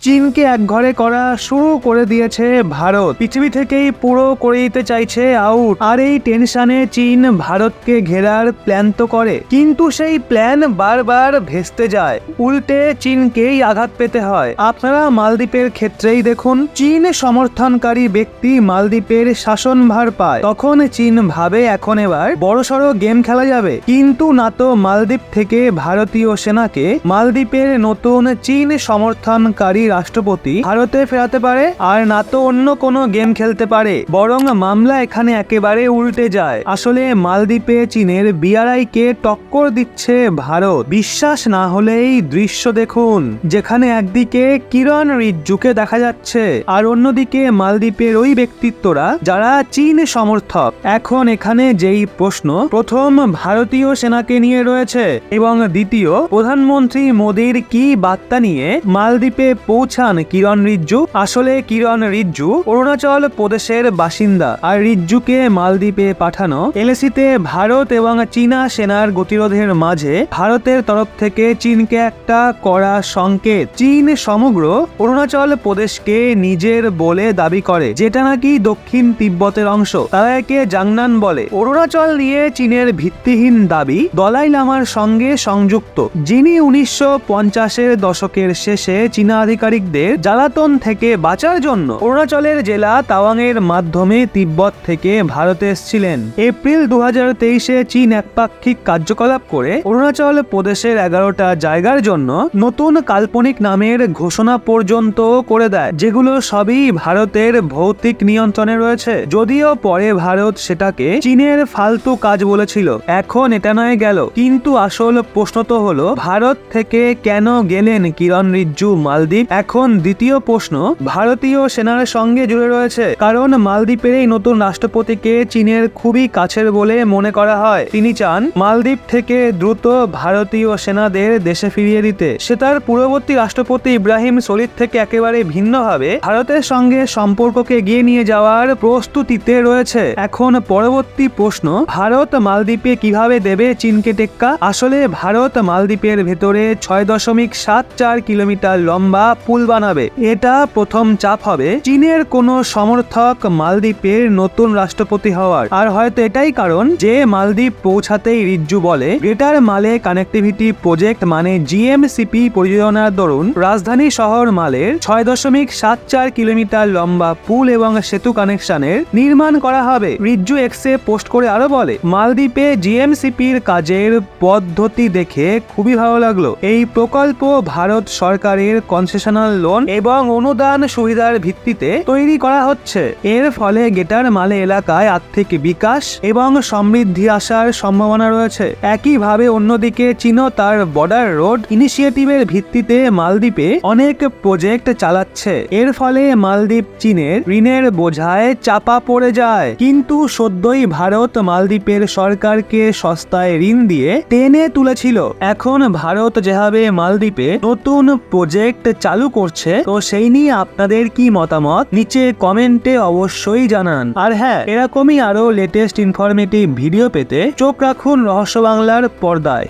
চীনকে একঘরে করা শুরু করে দিয়েছে ভারত। পৃথিবী থেকেই পুরো করে দিতে চাইছে আউট। আর এই টেনশনে চীন ভারতকে ঘেরার প্ল্যান তো করে, কিন্তু সেই প্ল্যান বারবার ভেস্তে যায়। উল্টে চীনকেই আঘাত পেতে হয়। আপনারা মালদ্বীপের ক্ষেত্রেই দেখুন, চীন সমর্থনকারী ব্যক্তি মালদ্বীপের শাসনভার পায়, তখন চীন ভাবে এখন এবার বড়সড় গেম খেলা যাবে। কিন্তু না তো মালদ্বীপ থেকে ভারতীয় সেনাকে মালদ্বীপের নতুন চীন সমর্থনকারী রাষ্ট্রপতি ভারতে ফেরাতে পারে, আর না তো অন্য কোনো গেম খেলতে পারে। বরং মামলা এখানে একেবারে উল্টে যায়। আসলে মালদ্বীপে চীনের বিআরআই কে টক্কর দিচ্ছে ভারত। বিশ্বাস না হলে এই দৃশ্য দেখুন, যেখানে একদিকে কিরণ রিজিজুকে দেখা যাচ্ছে আর অন্যদিকে মালদ্বীপের ওই ব্যক্তিত্বরা যারা চীন সমর্থক। এখন এখানে যেই প্রশ্ন, প্রথম ভারতীয় সেনাকে নিয়ে রয়েছে এবং দ্বিতীয় প্রধানমন্ত্রী মোদীর কি বার্তা নিয়ে মালদ্বীপে পৌঁছান কিরণ রিজিজু। আসলে কিরণ রিজিজু অরুণাচল প্রদেশের বাসিন্দা, আর রিজিজুকে মালদ্বীপে পাঠানো এলএসিতে ভারত এবং চীনা সেনার গতিরোধের মাঝে ভারতের তরফ থেকে চীনকে একটা কড়া সংকেত। চীন সমগ্র অরুণাচল প্রদেশকে নিজের বলে দাবি করে, যেটা নাকি দক্ষিণ তিব্বতের অংশ। তারা একে জাংনান বলে। অরুণাচল নিয়ে চীনের ভিত্তিহীন দাবি দলাই লামার সঙ্গে সংযুক্ত, যিনি 1950-এর দশকের শেষে চীনা আধিকারিকদের জ্বালাতন থেকে বাঁচার জন্য অরুণাচলের জেলা তাওয়াংয়ের মাধ্যমে তিব্বত থেকে ভারতে এসেছিলেন। এপ্রিল 2023-এ চীন একপাক্ষিক কার্যকলাপ করে অরুণাচল প্রদেশের 11টা জায়গার জন্য নতুন কাল্পনিক নামের ঘোষণা পর্যন্ত করে দেয়, যেগুলো সবই ভারতের ভৌতিক নিয়ন্ত্রণে রয়েছে। যদিও পরে ভারত সেটাকে চীনের ফালতু কাজ বলেছিল। এখন এটা নয় গেল, কিন্তু আসল প্রশ্ন তো হলো ভারত থেকে কেন গেলেন কিরণ রিজিজু মালদ্বীপ? এখন দ্বিতীয় প্রশ্ন ভারতীয় সেনার সঙ্গে জুড়ে রয়েছে, কারণ মালদ্বীপের এই নতুন রাষ্ট্রপতিকে চীনের খুবই কাছের বলে মনে করা হয়। তিনি চান মালদ্বীপ থেকে দ্রুত ভারতীয় সেনাদের দেশে ফিরিয়ে দিতে। সে তার পূর্ববর্তী রাষ্ট্রপতি ইব্রাহিম সোলিহ থেকে একেবারে ভিন্নভাবে ভারতের সঙ্গে সম্পর্ককে এগিয়ে নিয়ে যাওয়ার প্রস্তুতিতে রয়েছে। এখন পরবর্তী প্রশ্ন, ভারত মালদ্বীপে কিভাবে দেবে চীনকে টেক্কা? আসলে ভারত মালদ্বীপের ভেতরে 6.74 কিলোমিটার লম্বা পুল বানাবে। এটা প্রথম চাপ হবে চীনের কোন সমর্থক মালদ্বীপের নতুন রাষ্ট্রপতি হওয়ার। আর হয়তো এটাই কারণ যে মালদ্বীপ পৌঁছাতেই রিজিজু বলে গ্রেটার মালে কানেক্টিভিটি প্রজেক্ট মানে জিএমসিপি পরিযোজনার দরুন রাজধানী শহর মালের 6.74 কিলোমিটার লম্বা পুল এবং সেতু কানেকশনের নির্মাণ করা হবে। রিজিজু এক্সে পোস্ট করে আরো বলে, মালদ্বীপে জিএমসিপির কাজের পদ্ধতি দেখে খুবই ভালো লাগলো। এই প্রকল্প ভারত সরকারের কনসেশনাল লোন এবং অনুদান সুবিধার ভিত্তিতে তৈরি করা হচ্ছে। এর ফলে গ্রেটার মালে এলাকায় আর্থিক বিকাশ এবং সমৃদ্ধি আসার সম্ভাবনা রয়েছে। একইভাবে অন্যদিকে চীনও তার বর্ডার রোড ইনিশিয়েটিভের ভিত্তিতে মালদ্বীপে অনেক প্রজেক্ট চালাচ্ছে। এর ফলে মালদ্বীপ চীনের ঋণের বোঝায় চাপা পড়ে যায়। কিন্তু সদ্যই ভারত মালদ্বীপের সরকারকে সস্তায় ঋণ দিয়ে টেনে তুলেছিল। এখন ভারত যেভাবে মালদ্বীপে নতুন প্রজেক্ট চালু করছে, তো সেই নিয়ে আপনাদের কি মতামত নিচে কমেন্টে অবশ্যই জানান। আর হ্যাঁ, এরকমই আরো লেটেস্ট ইনফরমেটিভ ভিডিও পেতে চোখ রাখুন রহস্য বাংলার পর্দায়।